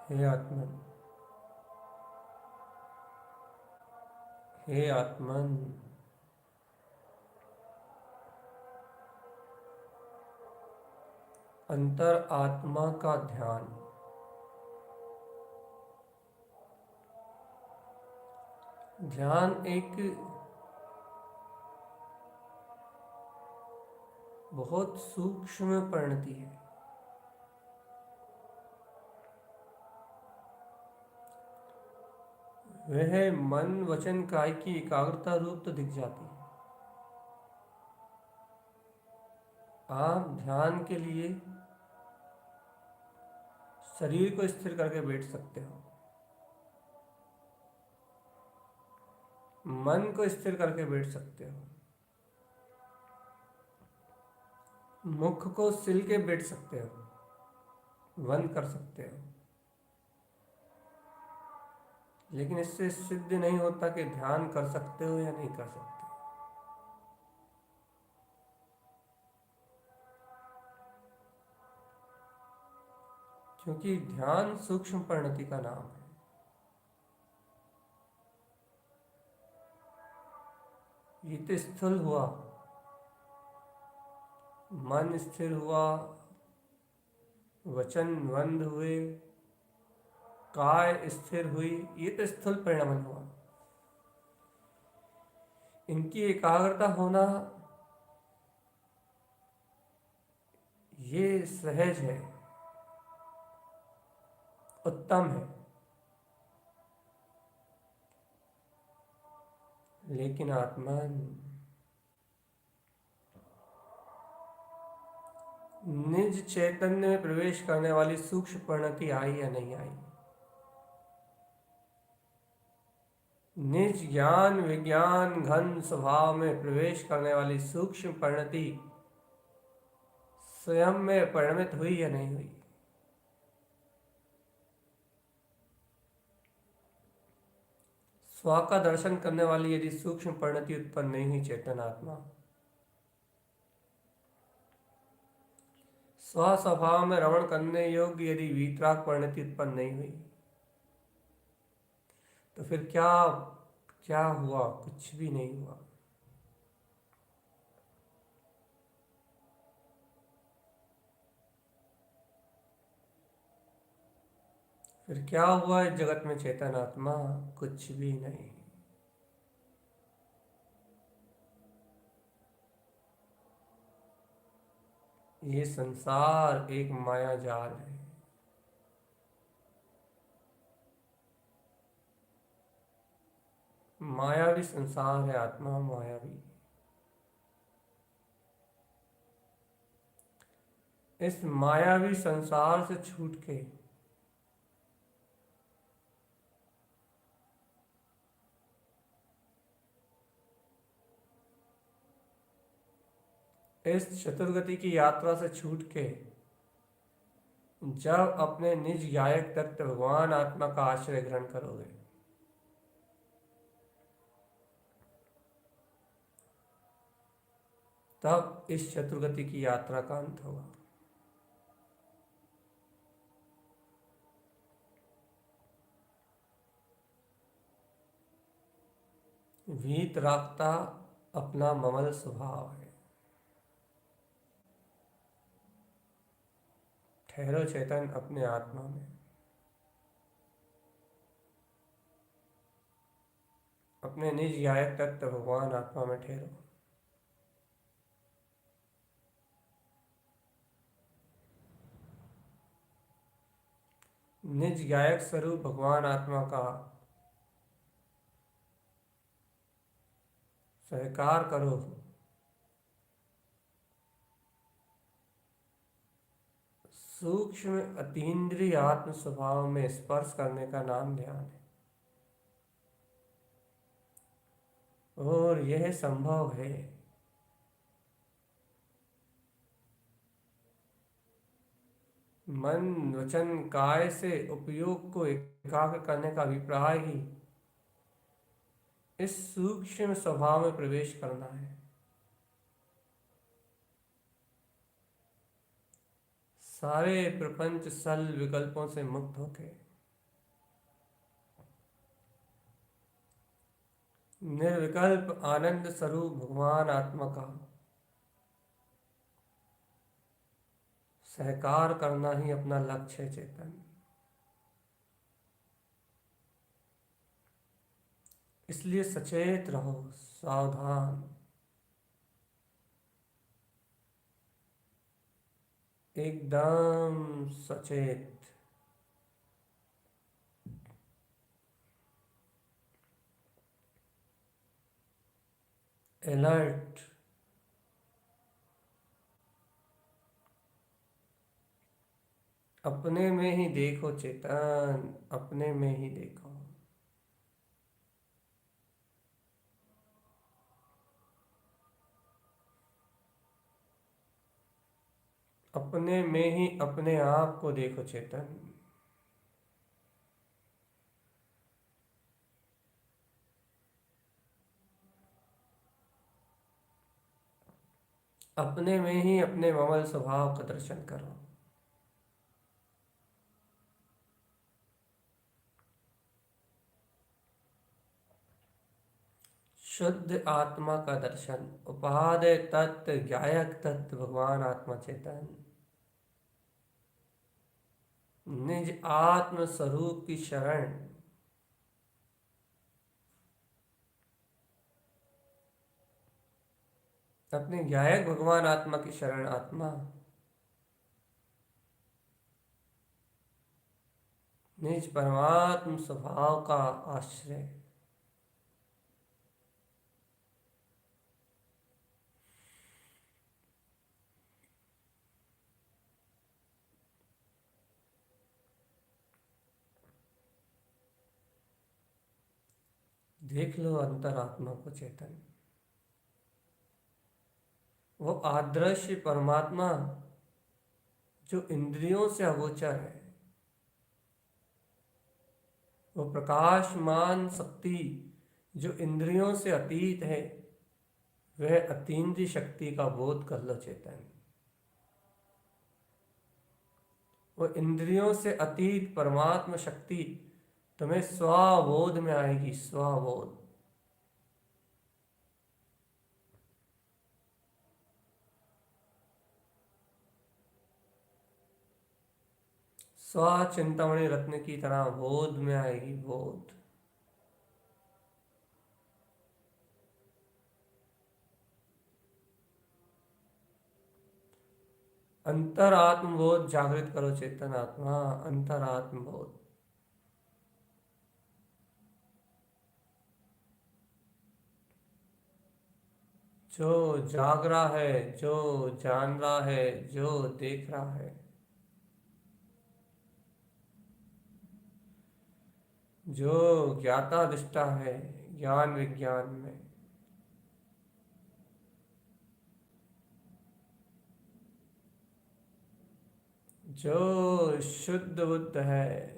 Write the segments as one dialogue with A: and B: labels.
A: हे आत्मन, हे आत्मन, अंतर आत्मा का ध्यान। ध्यान एक बहुत सूक्ष्म परिणति है। वह मन वचन काय की एकाग्रता रूप तो दिख जाती है। आप ध्यान के लिए शरीर को स्थिर करके बैठ सकते हो, मन को स्थिर करके बैठ सकते हो, मुख को सिल के बैठ सकते हो, बंद कर सकते हो। लेकिन इससे सिद्ध नहीं होता कि ध्यान कर सकते हो या नहीं कर सकते। क्योंकि ध्यान सूक्ष्म परिणति का नाम है। ये तो स्थूल हुआ, मन स्थिर हुआ, वचन बंद हुए, काय स्थिर हुई, ये तो स्थूल परिणाम हुआ। इनकी एकाग्रता होना ये सहज है, उत्तम है। लेकिन आत्मन निज चैतन्य में प्रवेश करने वाली सूक्ष्म परिणति आई या नहीं आई, निज ज्ञान विज्ञान घन स्वभाव में प्रवेश करने वाली सूक्ष्म परिणति स्वयं में परिणमित हुई या नहीं हुई। स्व का दर्शन करने वाली यदि सूक्ष्म परिणति उत्पन्न नहीं हुई चेतन आत्मा, स्व स्वभाव में रमण करने योग्य यदि वीतराग परिणति उत्पन्न नहीं हुई, तो फिर क्या क्या हुआ? कुछ भी नहीं हुआ। फिर क्या हुआ इस जगत में चेतन आत्मा? कुछ भी नहीं। ये संसार एक माया जाल है। मायावी संसार है आत्मा, मायावी। इस मायावी संसार से छूट के इस चतुर्गति की यात्रा से छूट के जब अपने निज गायक तत्व भगवान आत्मा का आश्रय ग्रहण करोगे, तब इस चतुर्गति की यात्रा का अंत होगा। वीत रागता अपना ममल स्वभाव है। ठहरो चेतन अपने आत्मा में, अपने निज गायक तत्व भगवान आत्मा में ठहरो। निज गायक स्वरूप भगवान आत्मा का सहकार करो। सूक्ष्म अतीन्द्रिय आत्म स्वभाव में स्पर्श करने का नाम ध्यान है। और यह संभव है। मन वचन काय से उपयोग को एकाग्र करने का अभिप्राय ही इस सूक्ष्म स्वभाव में प्रवेश करना है। सारे प्रपंच सल विकल्पों से मुक्त होके निर्विकल्प आनंद स्वरूप भगवान आत्मा का सहकार करना ही अपना लक्ष्य है चेतन। इसलिए सचेत रहो, सावधान, एकदम सचेत। अलर्ट। अपने में ही देखो चेतन, अपने में ही देखो। अपने में ही अपने आप को देखो चेतन। अपने में ही अपने ममल स्वभाव का दर्शन करो। शुद्ध आत्मा का दर्शन, उपादेय तत्व, ज्ञायक तत्व भगवान आत्मा चेतन, निज आत्म स्वरूप की शरण। अपने ज्ञायक भगवान आत्मा की शरण आत्मा, निज परमात्म स्वभाव का आश्रय। देख लो अंतरात्मा को चेतन, वो आदर्श परमात्मा जो इंद्रियों से अगोचर है, वो प्रकाशमान शक्ति जो इंद्रियों से अतीत है, वह अतीन्द्रिय शक्ति का बोध कर लो चेतन। वो इंद्रियों से अतीत परमात्म शक्ति तुम्हें स्वबोध में आएगी, स्वबोध। स्वचिंतामणि रत्न की तरह बोध में आएगी, बोध। अंतरात्म बोध जागृत करो चेतन आत्मा, अंतरात्म बोध। जो जाग रहा है, जो जान रहा है, जो देख रहा है, जो ज्ञाता दृष्टा है ज्ञान विज्ञान में, जो शुद्ध बुद्ध है,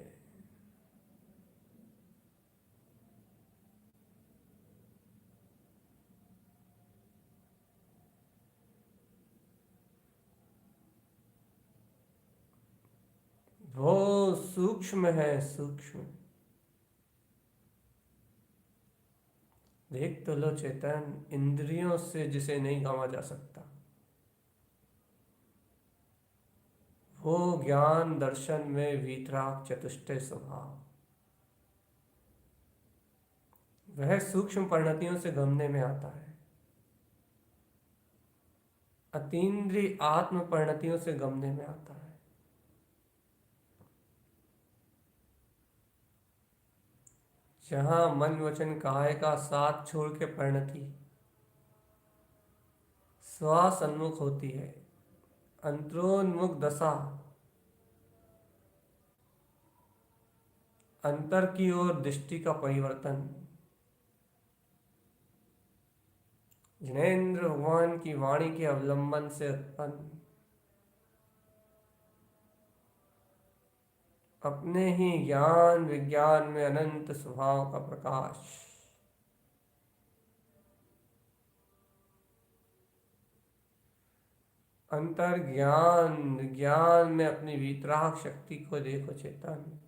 A: वो सूक्ष्म है, सूक्ष्म। देख तो लो चेतन, इंद्रियों से जिसे नहीं गमा जा सकता, वो ज्ञान दर्शन में वीतराग चतुष्टय स्वभाव, वह सूक्ष्म परिणतियों से गमने में आता है, अतीन्द्रिय आत्म परिणतियों से गमने में आता है। जहां मन वचन काया का साथ छोड़ के परिणति स्वसन्मुख होती है, अंतरोन्मुख दशा, अंतर की ओर दृष्टि का परिवर्तन, जिनेन्द्र भगवान की वाणी के अवलंबन से उत्पन्न, अपने ही ज्ञान विज्ञान में अनंत स्वभाव का प्रकाश, अंतर ज्ञान ज्ञान में अपनी वीतराग शक्ति को देखो चेतन।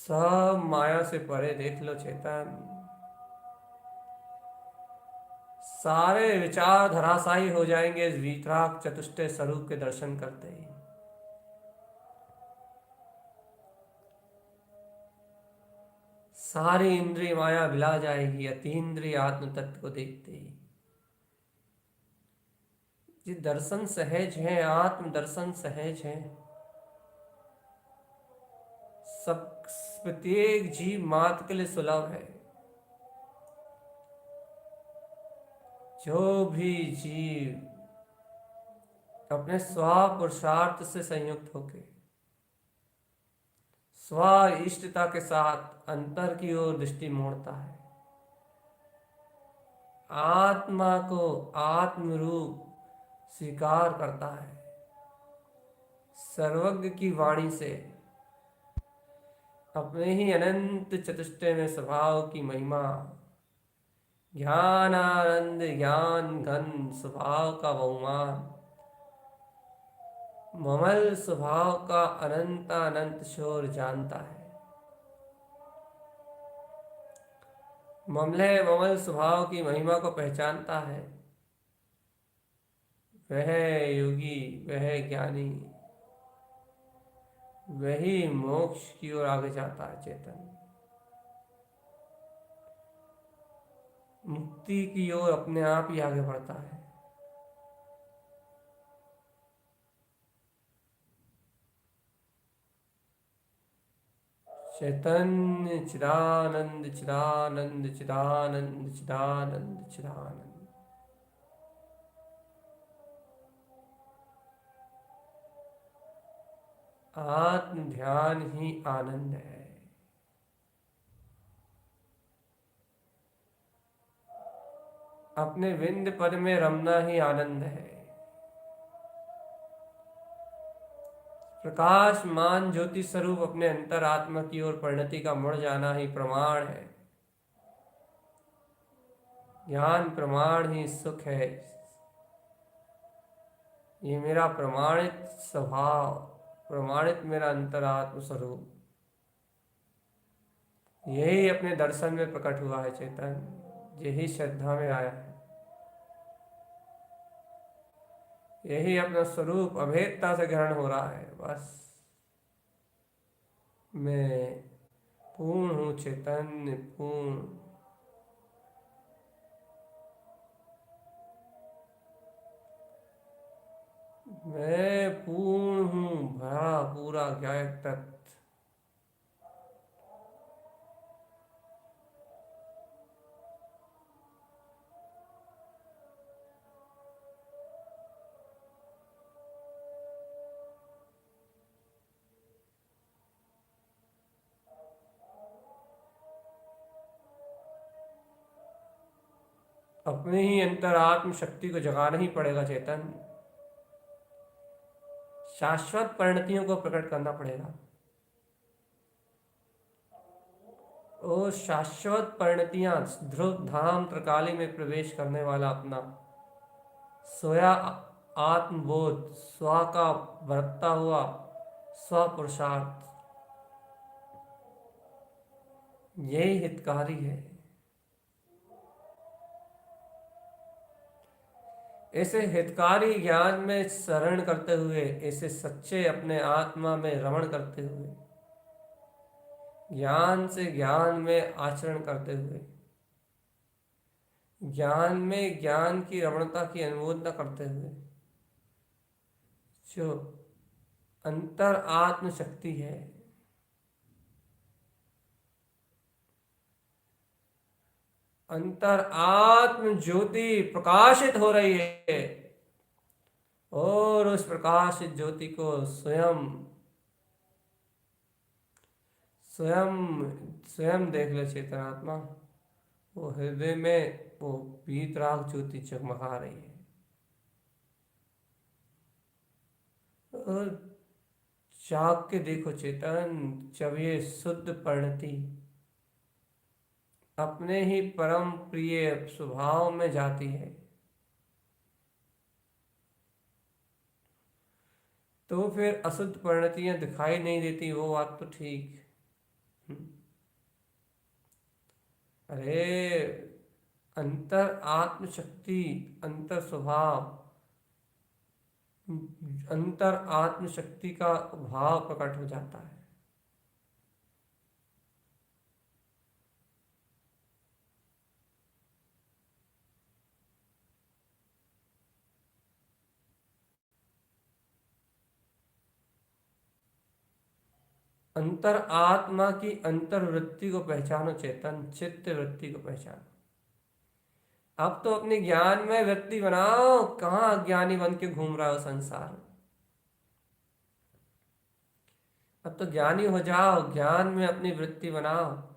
A: सब माया से परे देख लो चेतन, सारे विचार धराशायी हो जाएंगे इस वीतराग चतुष्टय स्वरूप के दर्शन करते ही। सारी इंद्रिय माया बिला जाएगी अतीन्द्रिय आत्म तत्व को देखते ही। ये दर्शन सहज है, आत्म दर्शन सहज है। सब प्रत्येक जीव मात्र के लिए सुलभ है। जो भी जीव अपने स्व पुरुषार्थ से संयुक्त होकर स्व इष्टता के साथ अंतर की ओर दृष्टि मोड़ता है, आत्मा को आत्म रूप स्वीकार करता है, सर्वज्ञ की वाणी से अपने ही अनंत चतुष्टय में स्वभाव की महिमा, ज्ञान आनंद ज्ञान घन स्वभाव का बहुमान, ममल स्वभाव का अनंत अनंत शोर जानता है। ममले ममल स्वभाव की महिमा को पहचानता है। वह योगी, वह ज्ञानी, वही मोक्ष की ओर आगे जाता है। चेतन मुक्ति की ओर अपने आप ही आगे बढ़ता है। चैतन्य चिदानंद चिदानंद चिदानंद चिदानंद चिदानंद। आत्म ध्यान ही आनंद है। अपने विंद पद में रमना ही आनंद है। प्रकाशमान ज्योति स्वरूप अपने अंतर आत्मा की ओर परिणति का मुड़ जाना ही प्रमाण है। ज्ञान प्रमाण ही सुख है। ये मेरा प्रमाणित स्वभाव, प्रमाणित मेरा अंतरात्म स्वरूप, यही अपने दर्शन में प्रकट हुआ है। चेतन यही श्रद्धा में आया है। यही अपना स्वरूप अभेदता से ग्रहण हो रहा है। बस मैं पूर्ण हूँ, चैतन्य पूर्ण। मैं पूर्ण हूँ, भरा पूरा ज्ञायक तत्व। अपने ही अंतरात्म शक्ति को जगाना ही पड़ेगा। चेतन शाश्वत परिणतियों को प्रकट करना पड़ेगा। ओ शाश्वत परिणतियां, ध्रुव धाम त्रिकाली में प्रवेश करने वाला अपना सोया आत्मबोध, स्व का बरतता हुआ स्व पुरुषार्थ, यही हितकारी है। ऐसे हितकारी ज्ञान में शरण करते हुए, ऐसे सच्चे अपने आत्मा में रमण करते हुए, ज्ञान से ज्ञान में आचरण करते हुए, ज्ञान में ज्ञान की रमणता की अनुमोदना करते हुए, जो अंतर आत्म शक्ति है, अंतर आत्म ज्योति प्रकाशित हो रही है, और उस प्रकाशित ज्योति को स्वयं स्वयं स्वयं देख ले चेतनात्मा। वो हृदय में वो वीतराग ज्योति चमका रही है। और जाग के देखो चेतन, जब ये शुद्ध परिणति अपने ही परम प्रिय स्वभाव में जाती है, तो फिर अशुद्ध परिणतियां दिखाई नहीं देती। वो बात तो ठीक। अरे अंतर आत्मशक्ति, अंतर स्वभाव, अंतर आत्मशक्ति का भाव प्रकट हो जाता है। अंतर आत्मा की अंतर्वृत्ति को पहचानो चेतन, चित्त वृत्ति को पहचानो। अब तो अपनी ज्ञान में वृत्ति बनाओ, कहाँ अज्ञानी बन के घूम रहा हो संसार में। अब तो ज्ञानी हो जाओ, ज्ञान में अपनी वृत्ति बनाओ,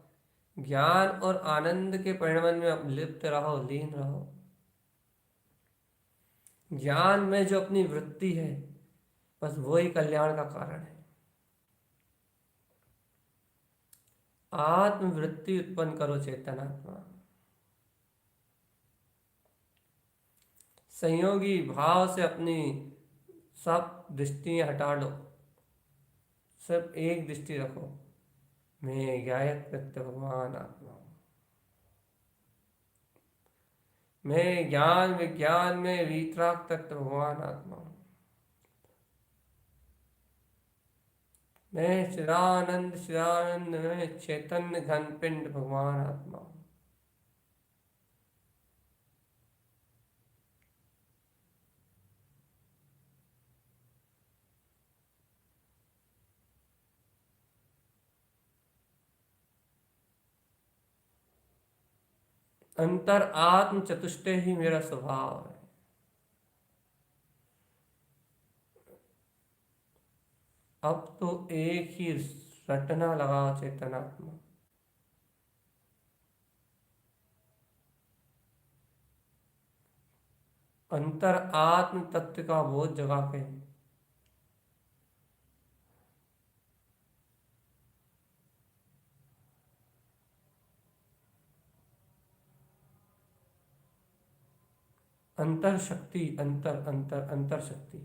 A: ज्ञान और आनंद के परिणमन में अब लिप्त रहो, लीन रहो। ज्ञान में जो अपनी वृत्ति है, बस वही कल्याण का कारण है। आत्मवृत्ति उत्पन्न करो चेतनात्मा, संयोगी भाव से अपनी सब दृष्टियां हटा लो, सिर्फ एक दृष्टि रखो, मैं गायक प्रत्य भगवान आत्मा हूं। मैं ज्ञान विज्ञान में वीतराग तत्व भगवान आत्मा हूं। मैं चिदानंद चिदानंद में चैतन्य घन पिंड भगवान आत्मा हूं। अंतर आत्म चतुष्टय ही मेरा स्वभाव है। अब तो एक ही रटना लगाओ चेतनात्मा, अंतर आत्म तत्व का बोध जगा के अंतर शक्ति, अंतर अंतर अंतर शक्ति।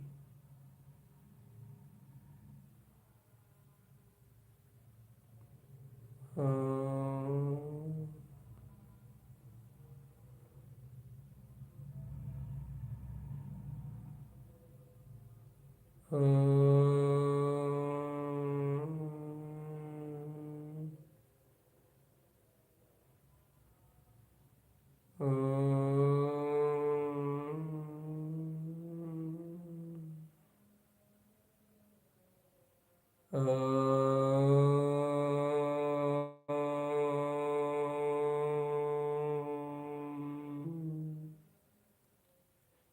A: अं,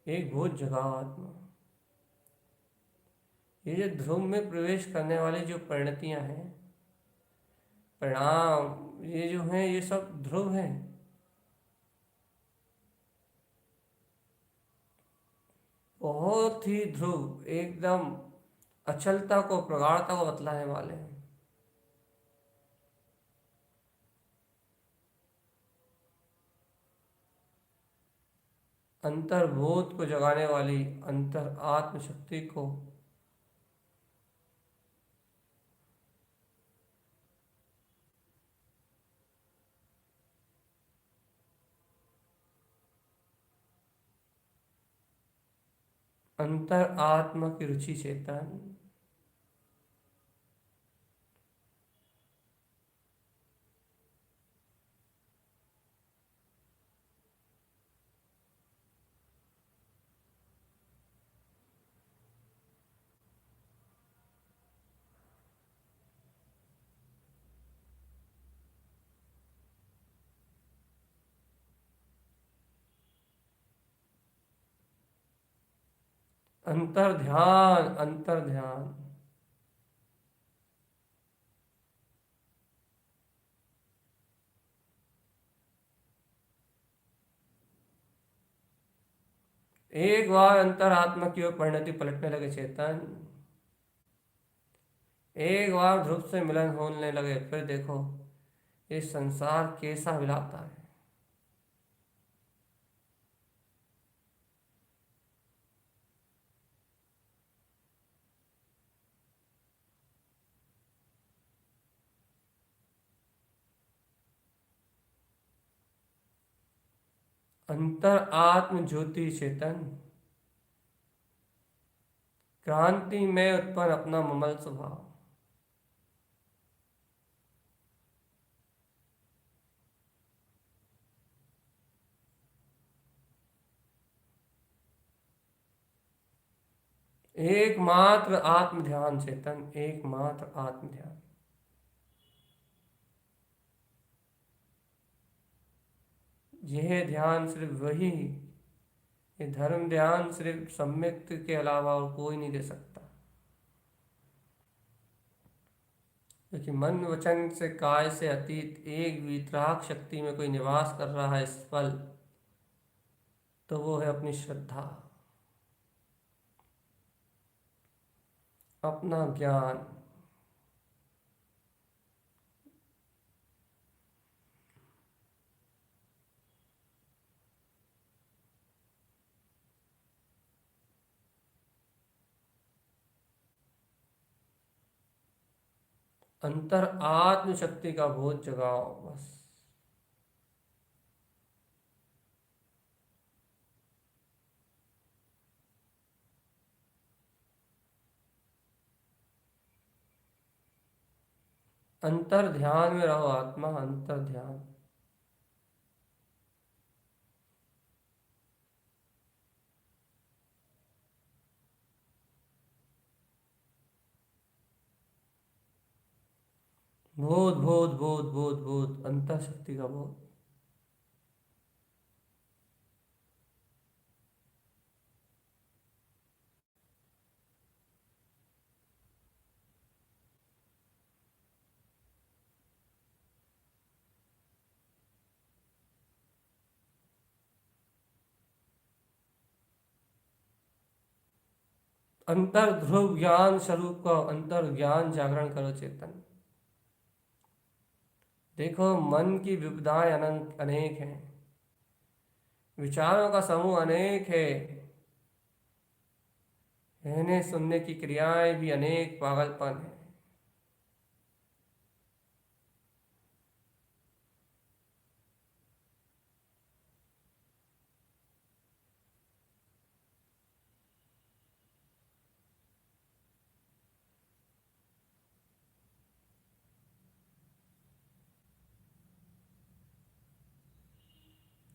A: एक बोझ जगाओ आत्मा। ये जो ध्रुव में प्रवेश करने वाली जो परिणतियां हैं, परिणाम, ये जो हैं ये सब ध्रुव हैं। बहुत ही ध्रुव, एकदम अचलता को प्रगाढ़ता को बतलाने वाले हैं। अंतर्बोध को जगाने वाली अंतर आत्म शक्ति को अंतर आत्मा की रुचि चेतन। अंतर ध्यान, अंतर ध्यान। एक बार अंतर आत्मा की ओर परिणति पलटने लगे चेतन, एक बार ध्रुव से मिलन होने लगे, फिर देखो ये संसार कैसा विलाता है। अंतर आत्म ज्योति चेतन, क्रांति में उत्पन्न अपना ममल स्वभाव। एकमात्र आत्म ध्यान चेतन, एकमात्र आत्म ध्यान। यह ध्यान सिर्फ वही, ये धर्म ध्यान सिर्फ सम्यक के अलावा और कोई नहीं दे सकता। क्योंकि मन वचन से काय से अतीत एक वितराग शक्ति में कोई निवास कर रहा है इस पल, तो वो है अपनी श्रद्धा, अपना ज्ञान। अंतर आत्म शक्ति का बोध जगाओ बस। अंतर ध्यान में रहो आत्मा, अंतर ध्यान। बोध बोध बोध बोध बोध, अंतर शक्ति का बोध। अंतर ध्रुव ज्ञान स्वरूप का अंतर ज्ञान जागरण करो चेतन। देखो मन की विविधताएं अनंत अनेक हैं, विचारों का समूह अनेक है, कहने सुनने की क्रियाएं भी अनेक, पागलपन है।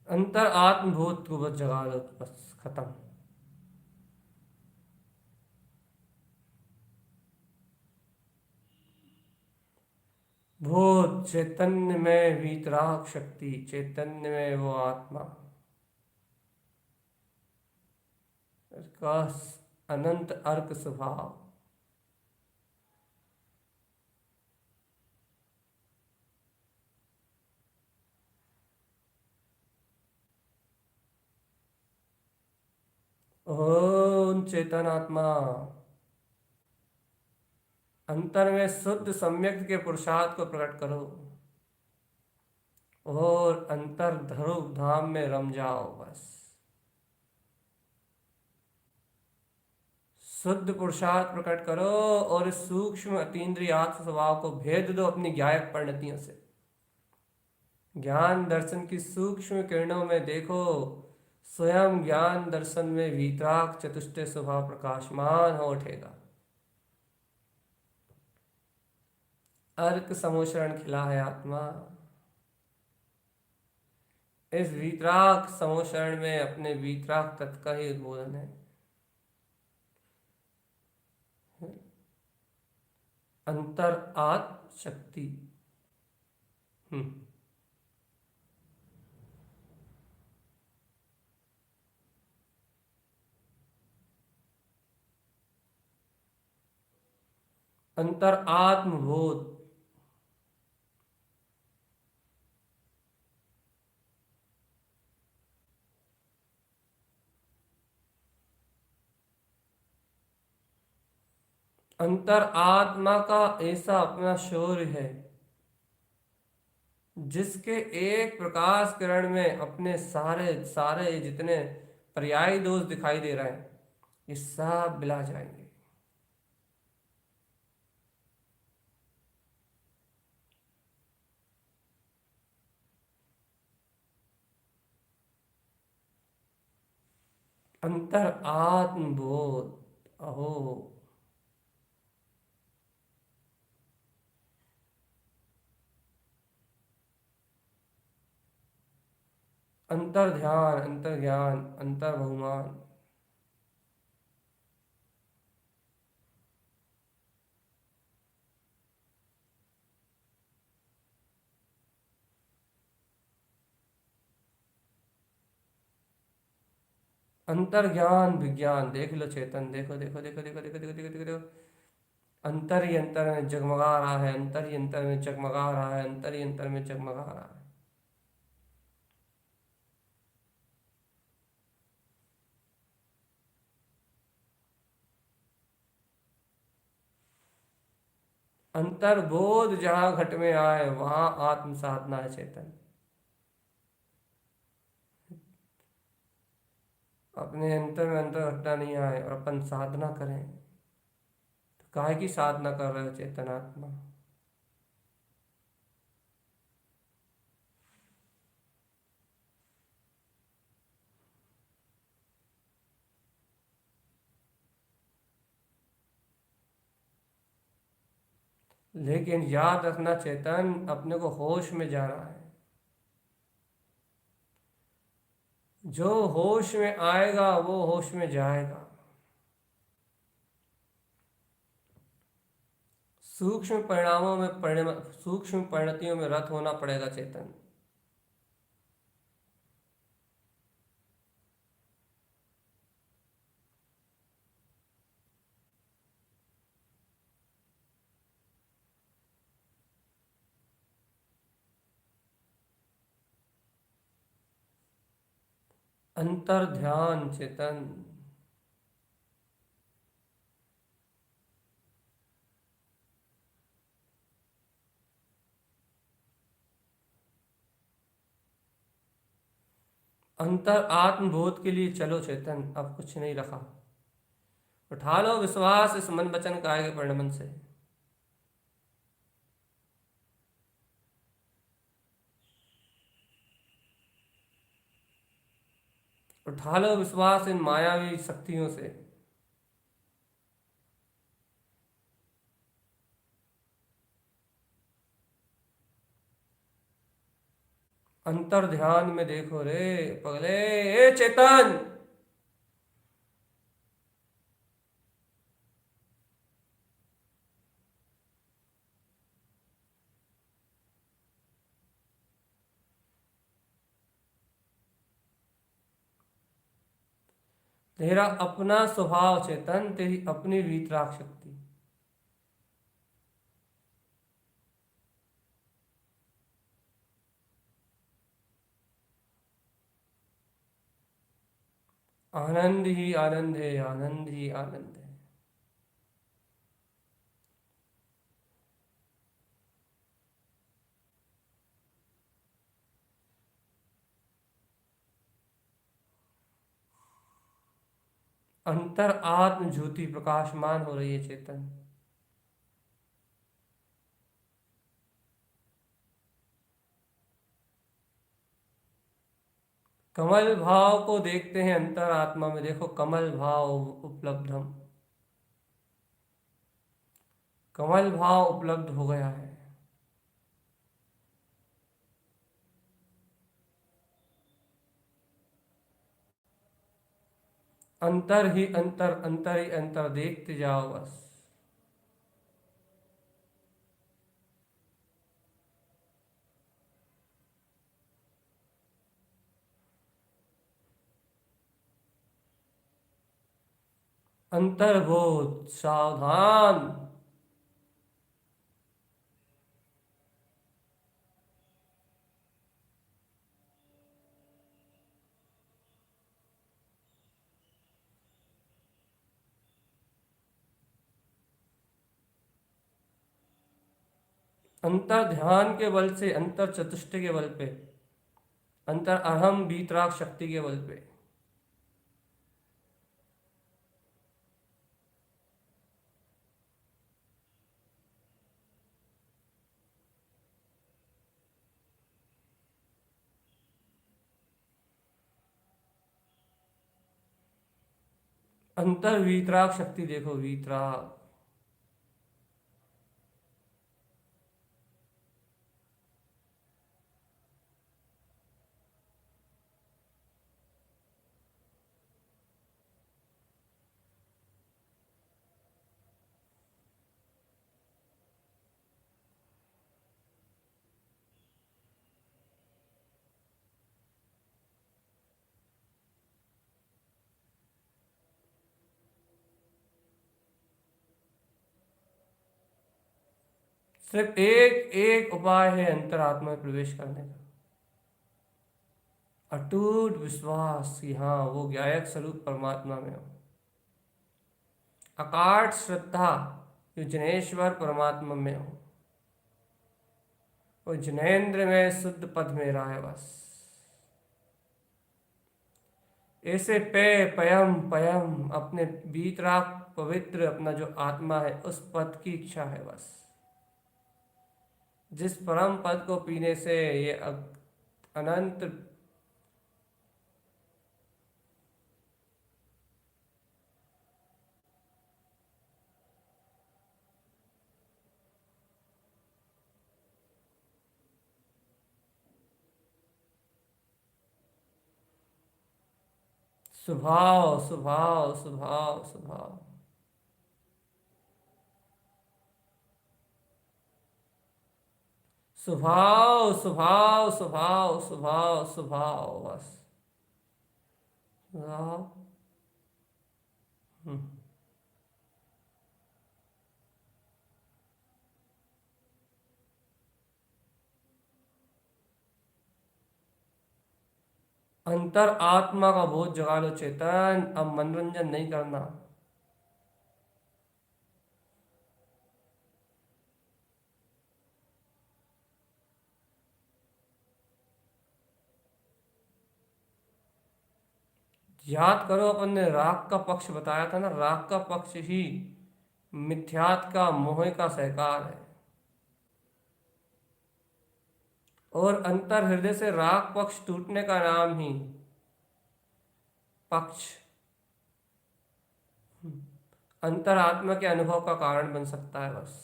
A: अंतर आत्मबोध को बस जगा लो, बस खत्म। बोध चैतन्य में वीतराग शक्ति, चैतन्य में वो आत्मा का अनंत अर्क स्वभाव। ओम चेतन आत्मा, अंतर में शुद्ध सम्यक के पुरुषार्थ को प्रकट करो और अंतर ध्रुव धाम में रम जाओ बस। शुद्ध पुरुषार्थ प्रकट करो और इस सूक्ष्म अतीन्द्रिय आत्म स्वभाव को भेद दो अपनी ज्ञायक परिणतियों से। ज्ञान दर्शन की सूक्ष्म किरणों में देखो, स्वयं ज्ञान दर्शन में वीतराग चतुष्टय स्वभाव प्रकाशमान हो उठेगा। अर्क समोशरण खिला है आत्मा, इस वीतराग समोशरण में अपने वीतराग तत्व का ही उद्बोधन है। अंतर आत्म शक्ति। हम्म। अंतर आत्मबोध। अंतर आत्मा का ऐसा अपना शौर्य है जिसके एक प्रकाश किरण में अपने सारे सारे जितने पर्यायी दोष दिखाई दे रहे हैं ये सब मिला जाएंगे। अंतर आत्मबोध। अहो, अंतर ध्यान, अंतर ज्ञान, अंतर बहुमान। अंतर ज्ञान विज्ञान देख लो चेतन, देखो देखो देखो देखो देखो देखो देखो देखो देखो। अंतर ही अंतर में जगमगा रहा है, अंतर ही अंतर में जगमगा रहा है, अंतर ही अंतर में जगमगा रहा है। अंतर बोध जहाँ घट में आए वहां आत्म साधना है चेतन। अपने अंतर में अंतर घटना नहीं आए और अपन साधना करें, तो काहे की साधना कर रहे हो चेतन आत्मा। लेकिन याद रखना चेतन, अपने को होश में जा रहा है। जो होश में आएगा वो होश में जाएगा। सूक्ष्म परिणामों में परिणाम, सूक्ष्म परिणतियों में रत होना पड़ेगा चेतन। अंतर ध्यान चेतन। अंतर आत्मबोध के लिए चलो चेतन, अब कुछ नहीं रखा। उठा लो विश्वास इस मन वचन काया के परिणमन से। उठा लो विश्वास इन मायावी शक्तियों से। अंतर ध्यान में देखो रे पगले, ए चेतन। तेरा अपना स्वभाव चेतन, तेरी अपनी वीतराग शक्ति। आनंद ही आनंद है, आनंद ही आनंद है। अंतर आत्म ज्योति प्रकाशमान हो रही है चेतन। कमल भाव को देखते हैं अंतर आत्मा में, देखो कमल भाव उपलब्धम। कमल भाव उपलब्ध हो गया है। अंतर ही अंतर, अंतर ही अंतर देखते जाओ बस। अंतर्बोध सावधान। अंतर ध्यान के बल से, अंतर चतुष्टय के बल पे, अंतर अहम बीतराग शक्ति के बल पे। अंतर वीतराग शक्ति देखो, वीतराग। सिर्फ एक एक उपाय है अंतरात्मा में प्रवेश करने का, अटूट विश्वास कि हाँ वो ज्ञायक स्वरूप परमात्मा में हो, अकाट श्रद्धा जो जनेश्वर परमात्मा में हो, वो जनेन्द्र में शुद्ध पद मेरा है बस। ऐसे पे पयम पयम अपने बीतराग पवित्र अपना जो आत्मा है उस पद की इच्छा है बस, जिस परम पद को पीने से ये अनंत स्वभाव स्वभाव स्वभाव स्वभाव स्वभाव स्वभाव स्वभाव स्वभाव स्वभाव बस स्वभाव। हम्म। अंतर आत्मा का बोध जगा लो चेतन, अब मनोरंजन नहीं करना। याद करो अपन ने राग का पक्ष बताया था ना, राग का पक्ष ही मिथ्यात का मोह का सहकार है, और अंतर हृदय से राग पक्ष टूटने का नाम ही पक्ष अंतरात्मा के अनुभव का कारण बन सकता है बस।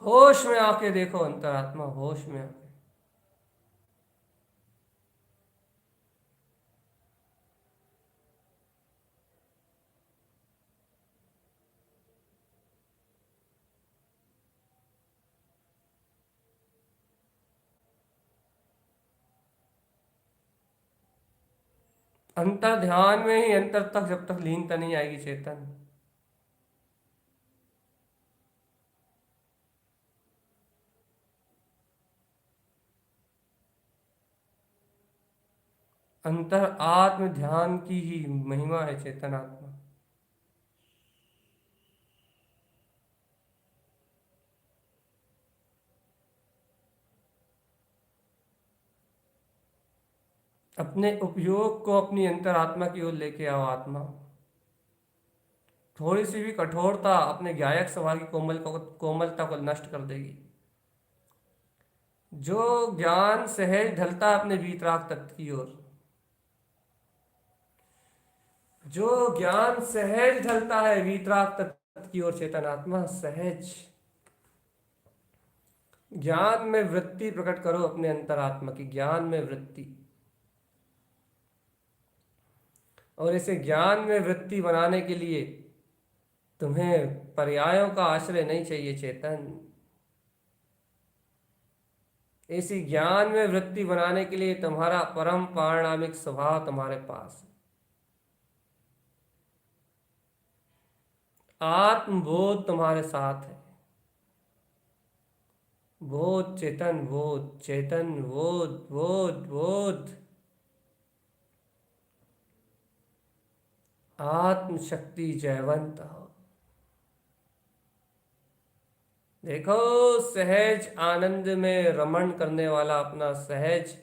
A: होश में आके देखो अंतरात्मा, होश में आके। अंतर ध्यान में ही अंतर तक जब तक लीनता नहीं आएगी चेतन, अंतर आत्म ध्यान की ही महिमा है चेतन आत्मा। अपने उपयोग को अपनी अंतरात्मा की ओर लेके आओ आत्मा। थोड़ी सी भी कठोरता अपने गायक स्वभाव की कोमलता को नष्ट कर देगी। जो ज्ञान सहज ढलता है अपने वीतराग तत्व की ओर, जो ज्ञान सहज ढलता है वीतराग तत्व की ओर चेतन आत्मा, सहज ज्ञान में वृत्ति प्रकट करो अपने अंतरात्मा की, ज्ञान में वृत्ति। और इसे ज्ञान में वृत्ति बनाने के लिए तुम्हें पर्यायों का आश्रय नहीं चाहिए चेतन। इसी ज्ञान में वृत्ति बनाने के लिए तुम्हारा परम पारणामिक स्वभाव तुम्हारे पास है। आत्मबोध तुम्हारे साथ है, बोध चेतन, बोध चेतन, बोध बोध बोध। आत्मशक्ति जयवंत हो। देखो सहज आनंद में रमण करने वाला अपना सहज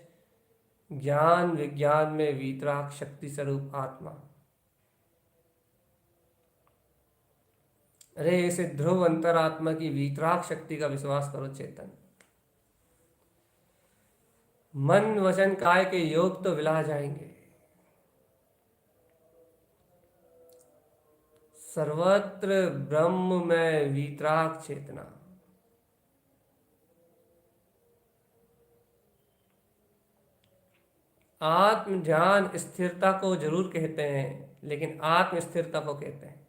A: ज्ञान विज्ञान में वीतराग शक्ति स्वरूप आत्मा। अरे इसे ध्रुव अंतरात्मा की वीतराग शक्ति का विश्वास करो चेतन। मन वचन काय के योग तो विला जाएंगे, सर्वत्र ब्रह्म में वीतराग चेतना। आत्म ध्यान स्थिरता को जरूर कहते हैं, लेकिन आत्म स्थिरता को कहते हैं।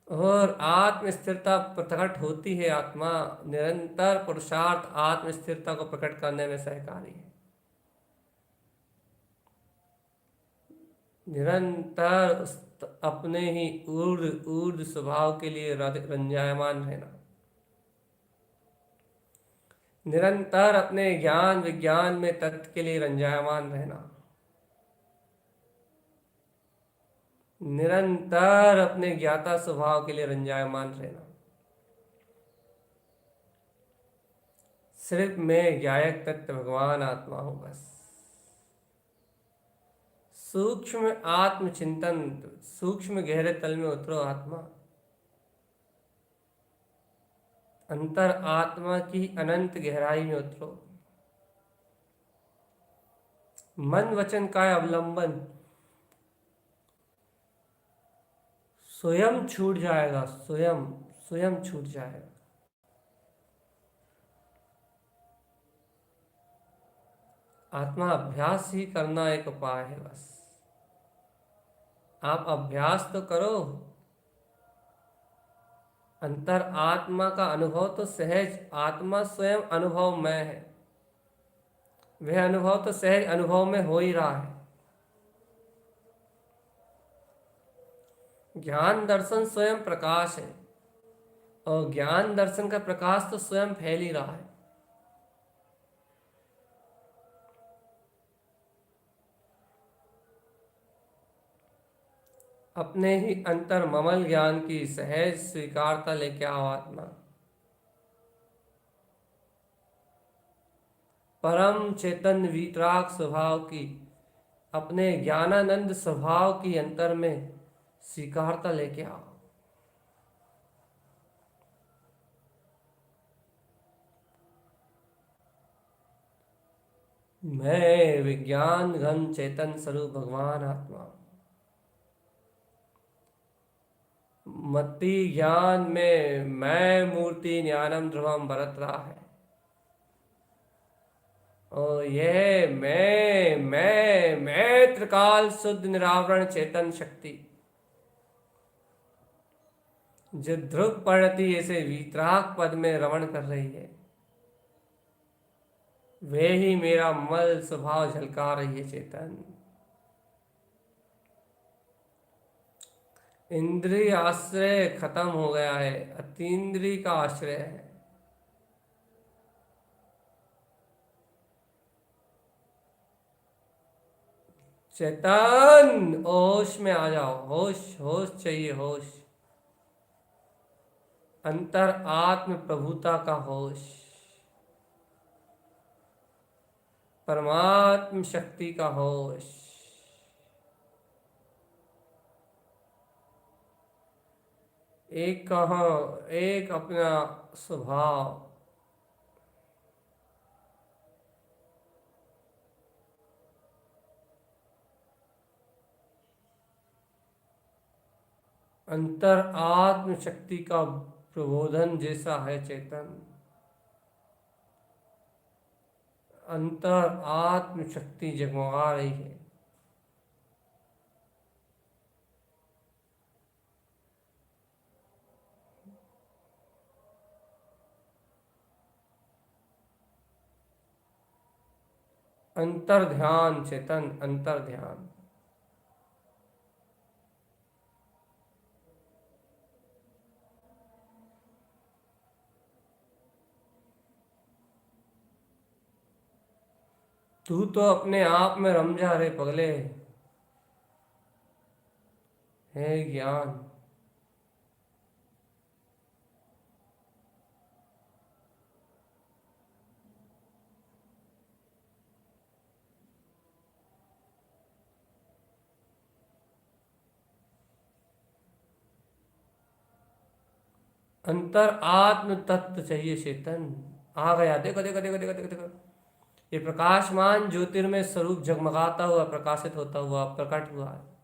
A: और आत्म स्थिरता प्रकट होती है, आत्मा निरंतर पुरुषार्थ आत्म स्थिरता को प्रकट करने में सहकारी है। निरंतर अपने ही ऊर्ध ऊर्ध स्वभाव के लिए रंजायमान रहना, निरंतर अपने ज्ञान विज्ञान में तत्व के लिए रंजायमान रहना, निरंतर अपने ज्ञाता स्वभाव के लिए रंजायमान रहना। सिर्फ मैं ज्ञायक तत्व भगवान आत्मा हूं बस। सूक्ष्म आत्मचिंतन, सूक्ष्म गहरे तल में उतरो आत्मा। अंतर आत्मा की अनंत गहराई में उतरो। मन वचन का अवलंबन स्वयं छूट जाएगा, स्वयं स्वयं छूट जाएगा। आत्मा अभ्यास ही करना एक उपाय है बस। आप अभ्यास तो करो। अंतर आत्मा का अनुभव तो सहज, आत्मा स्वयं अनुभवमय है। वह अनुभव तो सहज अनुभव में हो ही रहा है। ज्ञान दर्शन स्वयं प्रकाश है, और ज्ञान दर्शन का प्रकाश तो स्वयं फैल ही रहा है। अपने ही अंतर ममल ज्ञान की सहज स्वीकारता लेके आओ आत्मा। परम चेतन वीतराग स्वभाव की, अपने ज्ञानानंद स्वभाव की अंतर में स्वीकारता लेके आओ। मैं विज्ञान घन चेतन स्वरूप भगवान आत्मा। मति ज्ञान में मैं मूर्ति ज्ञानम ध्रुवम बरत रहा है। और यह मैं त्रिकाल शुद्ध निरावरण चेतन शक्ति, जो ध्रुव पड़ती ऐसे वीतराग पद में रमण कर रही है, वे ही मेरा मल स्वभाव झलका रही है चेतन। इंद्रिय आश्रय खत्म हो गया है, अतीन्द्रिय का आश्रय है। चेतन होश में आ जाओ, होश होश चाहिए, होश। अंतर आत्म प्रभुता का होश, परमात्म शक्ति का होश। एक कहा, एक अपना स्वभाव। अंतर आत्म शक्ति का प्रबोधन जैसा है चेतन। अंतर आत्म शक्ति जगमगा रही है। अंतर ध्यान चेतन, अंतर ध्यान। तू तो अपने आप में रम जा रे पगले, है ज्ञान। अंतर आत्म तत्व चाहिए चेतन। आ गया, देखो देखो देखो देखो देखो देखो। ये प्रकाशमान ज्योतिर्मय स्वरूप जगमगाता हुआ प्रकाशित होता हुआ प्रकट हुआ है।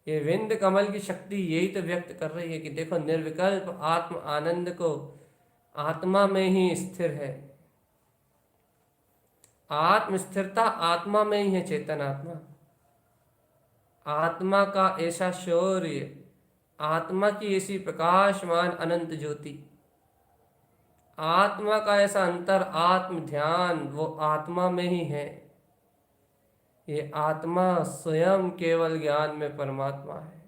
A: ये विंद कमल की शक्ति यही तो व्यक्त कर रही है कि देखो निर्विकल्प आत्म आनंद को आत्मा में ही स्थिर है। आत्म स्थिरता आत्मा में ही है, चेतन आत्मा। आत्मा का ऐसा शौर्य, आत्मा की ऐसी प्रकाशमान अनंत ज्योति, आत्मा का ऐसा अंतर आत्म ध्यान, वो आत्मा में ही है। ये आत्मा स्वयं केवल ज्ञान में परमात्मा है।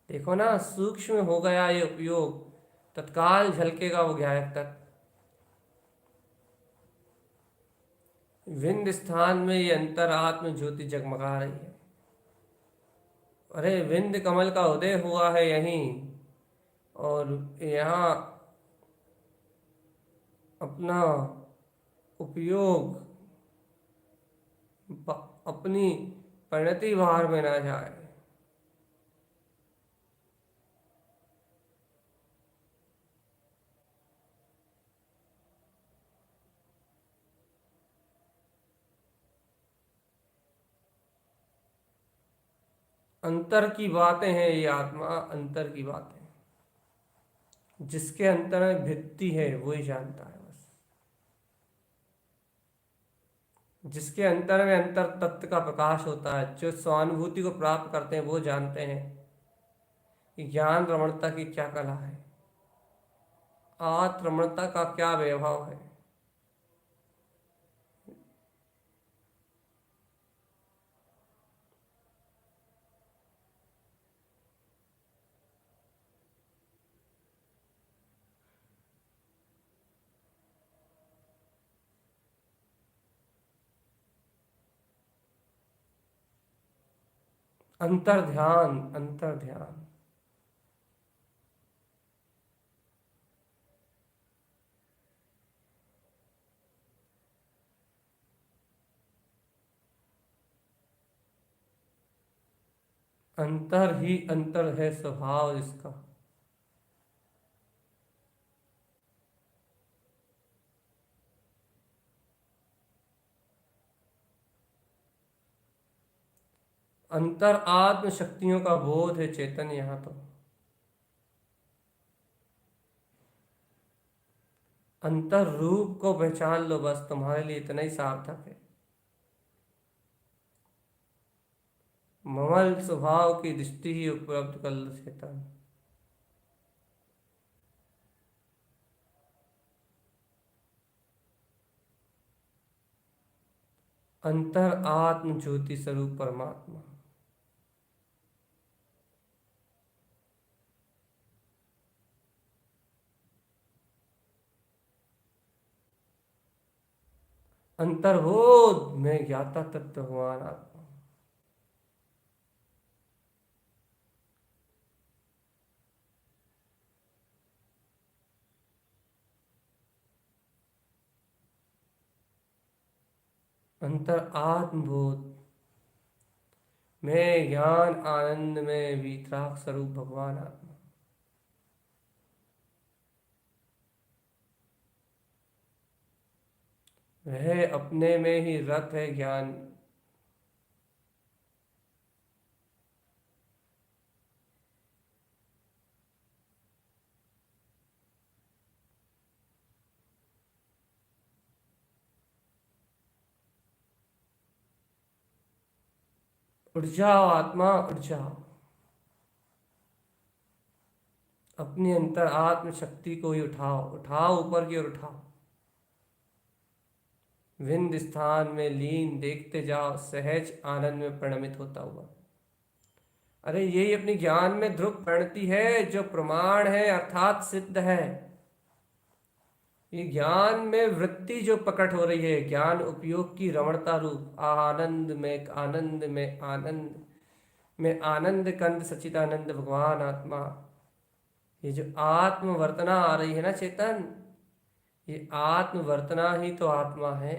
A: देखो ना, सूक्ष्म हो गया ये उपयोग, तत्काल झलकेगा वो ज्ञायक तक। विंद स्थान में ये अंतर आत्म ज्योति जगमगा रही है। अरे विंद कमल का उदय हुआ है यहीं, और यहाँ अपना उपयोग अपनी परिणति बाहर में ना जाए। अंतर की बातें हैं ये आत्मा, अंतर की बातें। जिसके अंतर में भित्ति है वही जानता है बस। जिसके अंतर में अंतर तत्व का प्रकाश होता है, जो स्वानुभूति को प्राप्त करते हैं वो जानते हैं कि ज्ञान रमणता की क्या कला है, आत्मरमणता का क्या वैभव है। अंतर ध्यान, अंतर ध्यान। अंतर ही अंतर है स्वभाव इसका। अंतर आत्म शक्तियों का बोध है चेतन यहाँ तो। अंतर रूप को पहचान लो बस, तुम्हारे लिए इतना ही सार्थक है। ममल स्वभाव की दृष्टि ही उपलब्ध कर लो चेतन। अंतर आत्म ज्योति स्वरूप परमात्मा। अंतर्बोध में ज्ञाता तत्व भगवान आत्मा। अंतर आत्मबोध में ज्ञान आनंद में वीतराग स्वरूप भगवान आत्मा। वह अपने में ही रत है ज्ञान। उठ जाओ आत्मा, उठ जाओ। अपनी अंतर आत्म शक्ति को ही उठाओ, उठाओ ऊपर की ओर उठाओ। विंद स्थान में लीन देखते जाओ, सहज आनंद में परिणमित होता हुआ। अरे यही अपनी ज्ञान में ध्रुव परिणति है, जो प्रमाण है अर्थात सिद्ध है। ये ज्ञान में वृत्ति जो प्रकट हो रही है, ज्ञान उपयोग की रमणता रूप आनंद में, आनंद में आनंद में आनंद कंद सच्चिदानंद भगवान आत्मा। ये जो आत्म वर्तना आ रही है ना चेतन, ये आत्म वर्तना ही तो आत्मा है।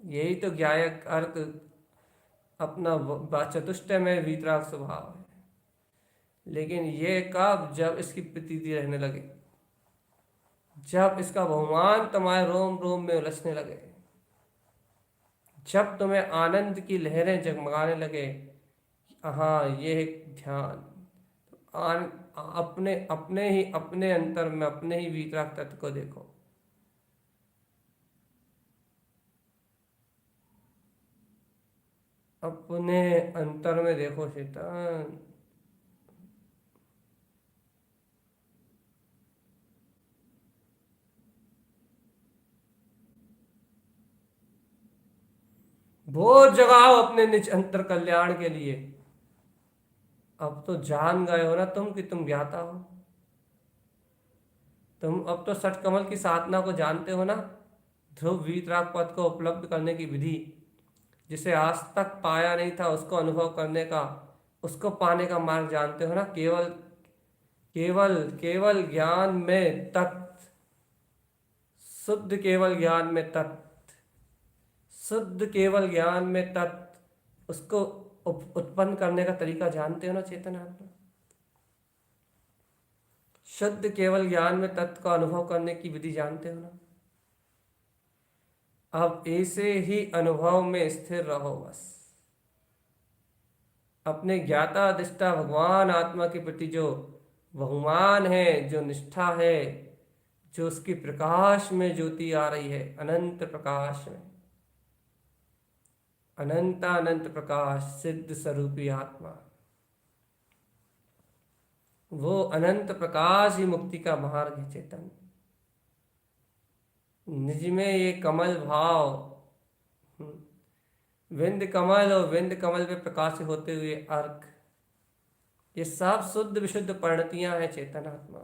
A: यही तो ज्ञायक अर्थ अपना चतुष्टय में वीतराग स्वभाव है। लेकिन ये कब, जब इसकी प्रतीति रहने लगे, जब इसका बहुमान तुम्हारे रोम रोम में उलझने लगे, जब तुम्हें आनंद की लहरें जगमगाने लगे। हाँ, ये एक ध्यान। अपने अपने ही अपने अंतर में अपने ही वीतराग तत्व को देखो। अपने अंतर में देखो चेतन। बहुत जगाओ अपने निज अंतर कल्याण के लिए। अब तो जान गए हो ना तुम कि तुम ज्ञाता हो। तुम अब तो सठ कमल की साधना को जानते हो ना। ध्रुव वीतराग पद को उपलब्ध करने की विधि, जिसे आज तक पाया नहीं था उसको अनुभव करने का, उसको पाने का मार्ग जानते हो ना। केवल केवल केवल ज्ञान में तत्, शुद्ध केवल ज्ञान में तत्, शुद्ध केवल ज्ञान में तत्, उसको उत्पन्न करने का तरीका जानते हो ना चेतन आत्मा। शुद्ध केवल ज्ञान में तत्व का अनुभव करने की विधि जानते हो ना। अब ऐसे ही अनुभव में स्थिर रहो बस। अपने ज्ञाता अधिष्ठा भगवान आत्मा के प्रति जो बहुमान है, जो निष्ठा है, जो उसकी प्रकाश में ज्योति आ रही है, अनंत प्रकाश में, अनंत प्रकाश सिद्ध स्वरूपी आत्मा, वो अनंत प्रकाश ही मुक्ति का मार्ग है चेतन। निज में ये कमल भाव, विंद कमल और विंद कमल पे प्रकाशित होते हुए अर्क, ये सब शुद्ध विशुद्ध परिणतियां हैं चेतन आत्मा।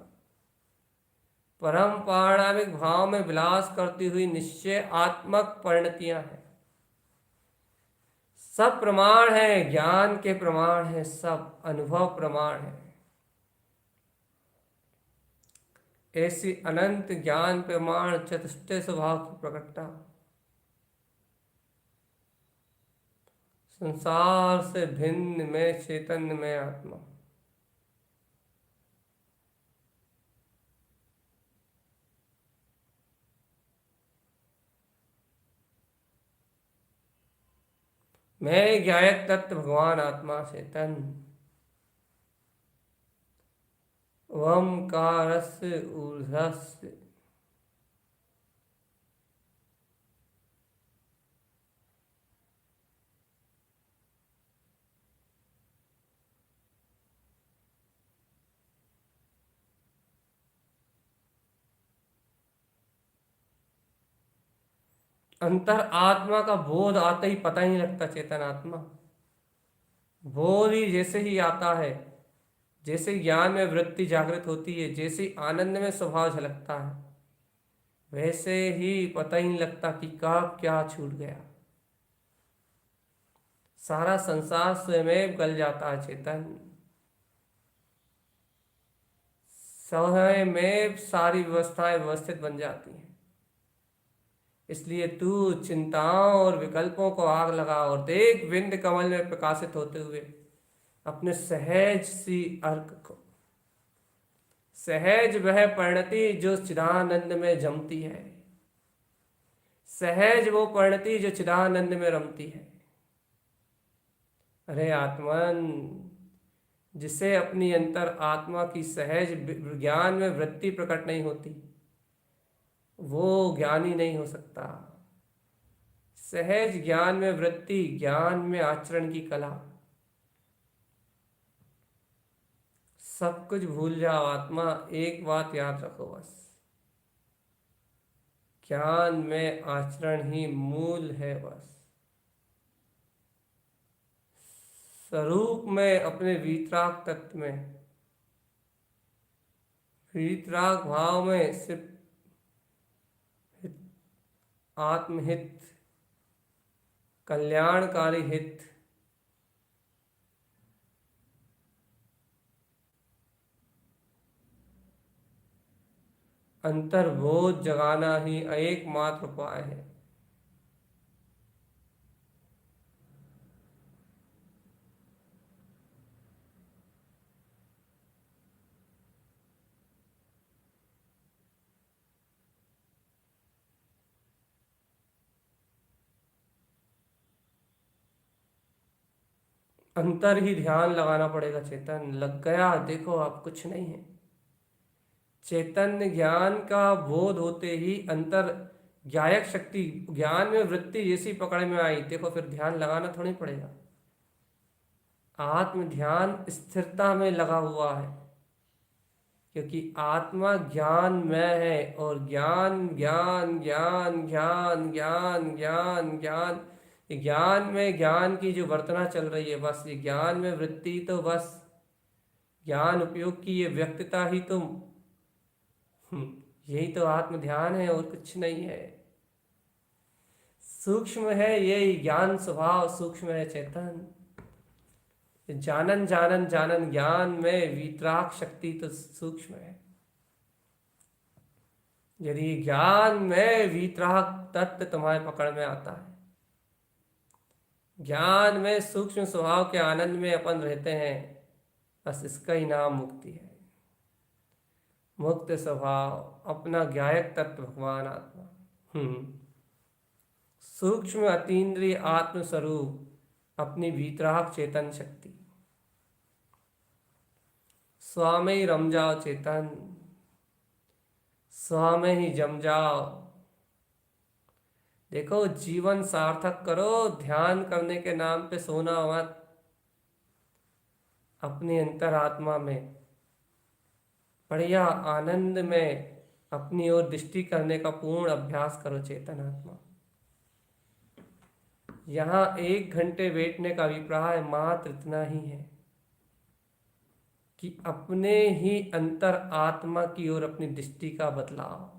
A: परम पारणामिक भाव में विलास करती हुई निश्चय आत्मक परिणतियां हैं। सब प्रमाण है, ज्ञान के प्रमाण है, सब अनुभव प्रमाण है। ऐसी अनंत ज्ञान प्रमाण चतुष्टय स्वभाव की प्रकटता, संसार से भिन्न में चैतन्य में आत्मा। मैं ज्ञायक तत्व भगवान आत्मा चेतन, ओंकारस्य ऊर्ध्वस्य। अंतर आत्मा का बोध आते ही पता ही नहीं लगता चेतन आत्मा। बोध ही जैसे ही आता है, जैसे ज्ञान में वृत्ति जागृत होती है, जैसे ही आनंद में स्वभाव झलकता है, वैसे ही पता ही नहीं लगता कि कब क्या छूट गया। सारा संसार स्वयं गल जाता है चेतन। स्वयं में सारी व्यवस्थाएं व्यवस्थित बन जाती हैं। इसलिए तू चिंताओं और विकल्पों को आग लगा और देख विंद कमल में प्रकाशित होते हुए अपने सहज सी अर्क को, सहज वह परिणति जो चिदानंद में जमती है, सहज वो परिणति जो चिदानंद में रमती है। अरे आत्मन, जिसे अपनी अंतर आत्मा की सहज ज्ञान में वृत्ति प्रकट नहीं होती, वो ज्ञानी नहीं हो सकता। सहज ज्ञान में वृत्ति, ज्ञान में आचरण की कला, सब कुछ भूल जाओ आत्मा। एक बात याद रखो बस, ज्ञान में आचरण ही मूल है बस। स्वरूप में अपने वीतराग तत्व में, वीतराग भाव में सिर्फ आत्महित, कल्याणकारी हित, अंतर्बोध जगाना ही एकमात्र उपाय है। अंतर ही ध्यान लगाना पड़ेगा। चेतन लग गया, देखो आप कुछ नहीं है। चैतन्य ज्ञान का बोध होते ही अंतर ज्ञायक शक्ति ज्ञान में वृत्ति जैसी पकड़ में आई, देखो फिर ध्यान लगाना थोड़ी पड़ेगा। आत्म ध्यान स्थिरता में लगा हुआ है, क्योंकि आत्मा ज्ञान में है। और ज्ञान ज्ञान ज्ञान ज्ञान ज्ञान ज्ञान ज्ञान, ये ज्ञान में ज्ञान की जो वर्तना चल रही है, बस ये ज्ञान में वृत्ति, तो बस ज्ञान उपयोग की ये व्यक्तता ही तो, यही तो आत्म ध्यान है और कुछ नहीं है। सूक्ष्म है यही ज्ञान स्वभाव, सूक्ष्म है चेतन। जानन जानन जानन ज्ञान में वीतराग शक्ति तो सूक्ष्म है। यदि ज्ञान में वीतराग तत्व तुम्हारे पकड़ में आता है, ज्ञान में सूक्ष्म स्वभाव के आनंद में अपन रहते हैं, बस इसका ही नाम मुक्ति है। मुक्त स्वभाव, अपना ज्ञायक तत्व भगवान आत्मा, सूक्ष्म अतीन्द्रिय आत्म स्वरूप, अपनी वीतराग चेतन शक्ति। स्वामी रम जाओ चेतन, स्वामी ही जम जाओ। देखो जीवन सार्थक करो, ध्यान करने के नाम पे सोना मत। अपनी अंतरात्मा में बढ़िया आनंद में अपनी ओर दृष्टि करने का पूर्ण अभ्यास करो चेतन आत्मा। यहाँ 1 घंटे बैठने का अभिप्राय मात्र इतना ही है कि अपने ही अंतर आत्मा की ओर अपनी दृष्टि का बदलाव।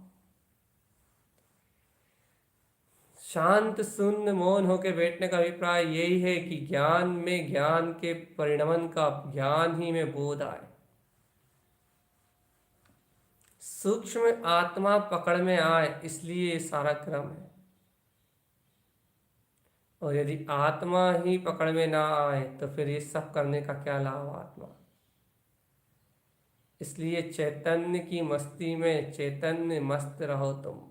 A: शांत शून्य मौन होकर बैठने का अभिप्राय यही है कि ज्ञान में ज्ञान के परिणमन का ज्ञान ही में बोध आए। सूक्ष्म आत्मा पकड़ में आए, इसलिए ये सारा क्रम है। और यदि आत्मा ही पकड़ में ना आए तो फिर ये सब करने का क्या लाभ आत्मा। इसलिए चैतन्य की मस्ती में चैतन्य मस्त रहो तुम,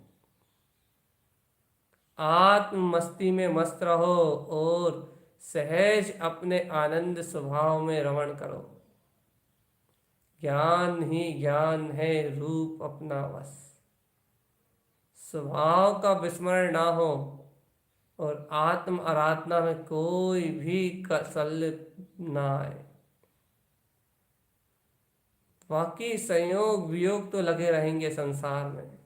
A: आत्म मस्ती में मस्त रहो और सहज अपने आनंद स्वभाव में रमण करो। ज्ञान ही ज्ञान है, रूप अपना बस। स्वभाव का विस्मरण ना हो और आत्म आराधना में कोई भी कसल ना आए। बाकी संयोग वियोग तो लगे रहेंगे संसार में,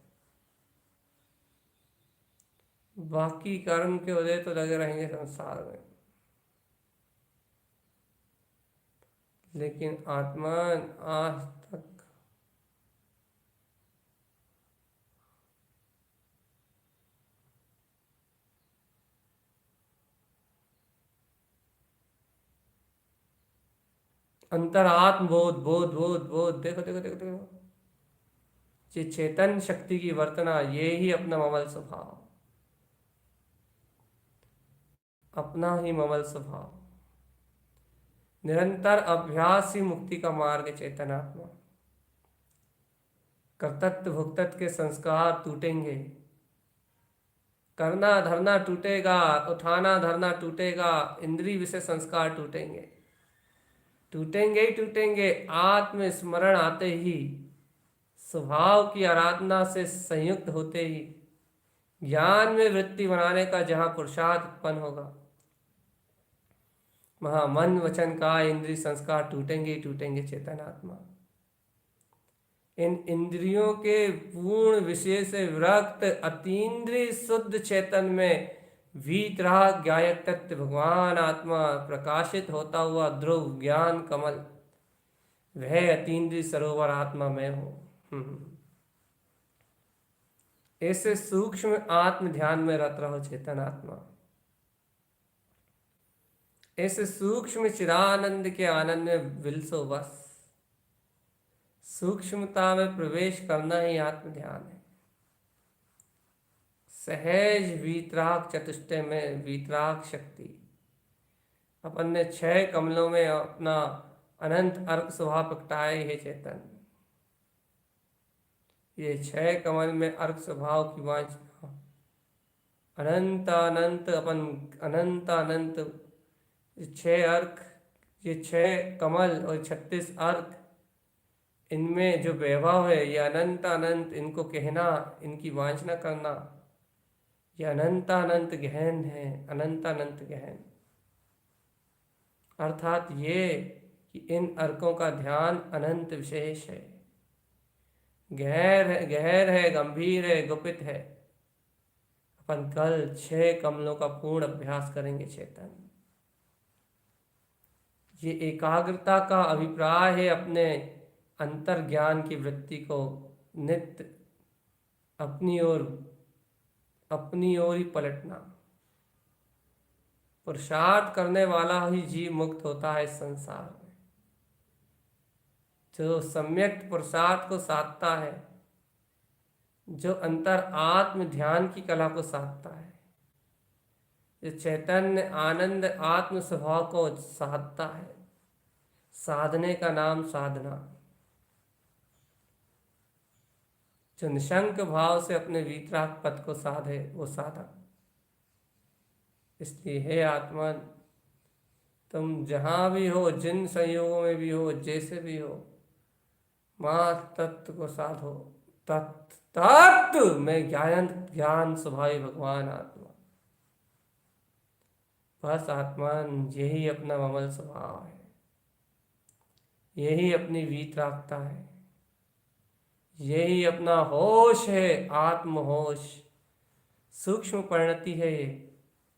A: बाकी कर्म के उदय तो लगे रहेंगे संसार में, लेकिन आत्मा आज तक अंतरात्म बोध बोध बोध बोध, देखो देखो देखो देखो, ये चेतन शक्ति की वर्तना, ये ही अपना ममल स्वभाव, अपना ही ममल स्वभाव। निरंतर अभ्यास ही मुक्ति का मार्ग है चेतन आत्मा। कर्तव्य भुक्तत्व के संस्कार टूटेंगे, करना धरना टूटेगा, उठाना धरना टूटेगा, इंद्रिय विषय संस्कार टूटेंगे, टूटेंगे ही टूटेंगे। आत्मस्मरण आते ही, स्वभाव की आराधना से संयुक्त होते ही, ज्ञान में वृत्ति बनाने का जहाँ पुरुषार्थ उत्पन्न होगा, वहाँ मन वचन का इंद्रिय संस्कार टूटेंगे ही टूटेंगे चेतन आत्मा। इन इंद्रियों के पूर्ण विषय से विरक्त अतीन्द्रिय शुद्ध चेतन में वीतराग ज्ञायक तत्व भगवान आत्मा प्रकाशित होता हुआ ध्रुव ज्ञान कमल, वह अतीन्द्रिय सरोवर आत्मा में हो। ऐसे सूक्ष्म आत्म ध्यान में रत रहो चेतन आत्मा। ऐसे सूक्ष्म चिरानंद के आनंद में विलसो बस। सूक्ष्मता में प्रवेश करना ही आत्म ध्यान है। सहज वीतराग चतुष्टय में वीतराग शक्ति, अपन ने 6 कमलों में अपना अनंत अर्क स्वभाव प्रगटाए है चेतन। ये 6 कमल में अर्क स्वभाव की वांछना, अनंत अनंत अपन अनंत अनंत 6 अर्क ये 6 कमल और 36 अर्क, इनमें जो वैभव है, ये अनंत अनंत, इनको कहना, इनकी वांछना करना, ये अनंत अनंत गहन है, अनंत अनंत गहन। अर्थात ये कि इन अर्कों का ध्यान अनंत विशेष है, गहर है, गंभीर है, गुपित है। अपन कल 6 कमलों का पूर्ण अभ्यास करेंगे चेतन। ये एकाग्रता का अभिप्राय है अपने अंतर ज्ञान की वृत्ति को नित्य अपनी ओर ही पलटना। पुरुषार्थ करने वाला ही जीव मुक्त होता है इस संसार में। जो सम्यक पुरुषार्थ को साधता है, जो अंतर आत्म ध्यान की कला को साधता है, जो चैतन्य आनंद आत्म स्वभाव को साधता है, साधने का नाम साधना, जो निशंक भाव से अपने वीतराग पद को साधे, वो साधक। इसलिए हे आत्मा, तुम जहां भी हो, जिन संयोगों में भी हो, जैसे भी हो, मां तत्व को साधो। तत्व में ज्ञान स्वभावी भगवान आत्मा। बस आत्मान, यही अपना ममल स्वभाव है, यही अपनी वीतरागता है, यही अपना होश है, आत्म होश। सूक्ष्म परिणति है ये,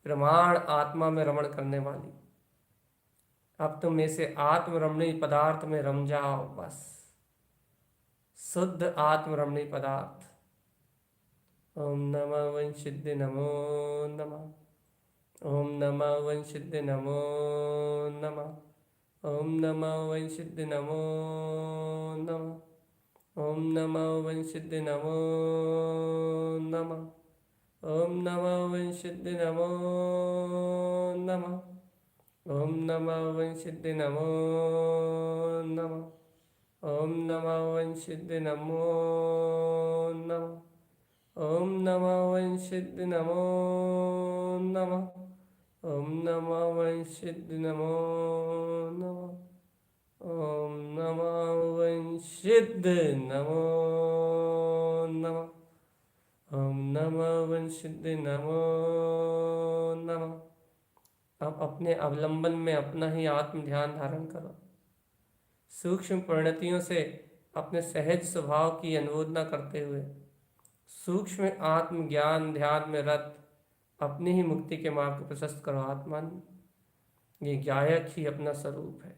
A: प्रमाण आत्मा में रमण करने वाली। अब तुम ऐसे आत्मरमणीय पदार्थ में रम जाओ, बस शुद्ध आत्मरमणीय पदार्थ। ओम नमः वंशिद्ध नमो नमः। ओम नमः वंशिद्ध नमो नमः। ओम नमः वंशिद्ध नमो नमः। ओम नमः वंशिद्ध नमो नमः। ओम नमः वंशिद्ध नमो नमः। ओम नमः वंशिद्ध नमो नमः। ओम नमः वंशिद्ध नमो नमः। ओम नमः वंशिद्ध नमो नमः। ओम नमः वंशिद्ध नमो नमः। ओम नमः वंशिद्ध नमो नमः। ओम नमः वंशिद्ध नमो नमः। अब अपने अवलंबन में अपना ही आत्म ध्यान धारण करो। सूक्ष्म परिणतियों से अपने सहज स्वभाव की अनुमोदना करते हुए सूक्ष्म आत्म ज्ञान ध्यान में रत अपनी ही मुक्ति के मार्ग को प्रशस्त करो। आत्मन, ये गायक ही अपना स्वरूप है,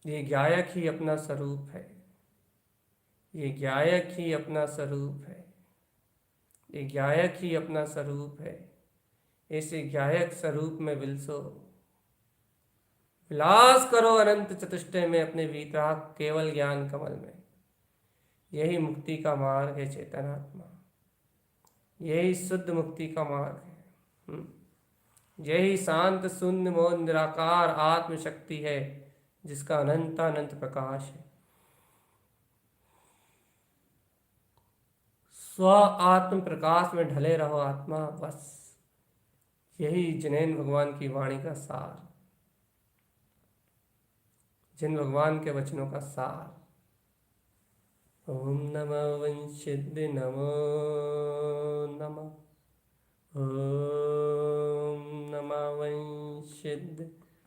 A: ये गायक ही अपना स्वरूप है, ये गायक ही अपना स्वरूप है, ये गायक ही अपना स्वरूप है। ऐसे गायक स्वरूप में विलसो, विलास करो अनंत चतुष्टय में अपने वीतराग केवल ज्ञान कमल में। यही मुक्ति का मार्ग है चेतन आत्मा, यही शुद्ध मुक्ति का मार्ग है। यही शांत शून्य मौन निराकार आत्म शक्ति है, जिसका अनंत अनंत प्रकाश है। स्व आत्म प्रकाश में ढले रहो आत्मा, बस यही जिनेन भगवान की वाणी का सार, जिन भगवान के वचनों का सार। ओम नमः वंशिद्ध नमो नमः।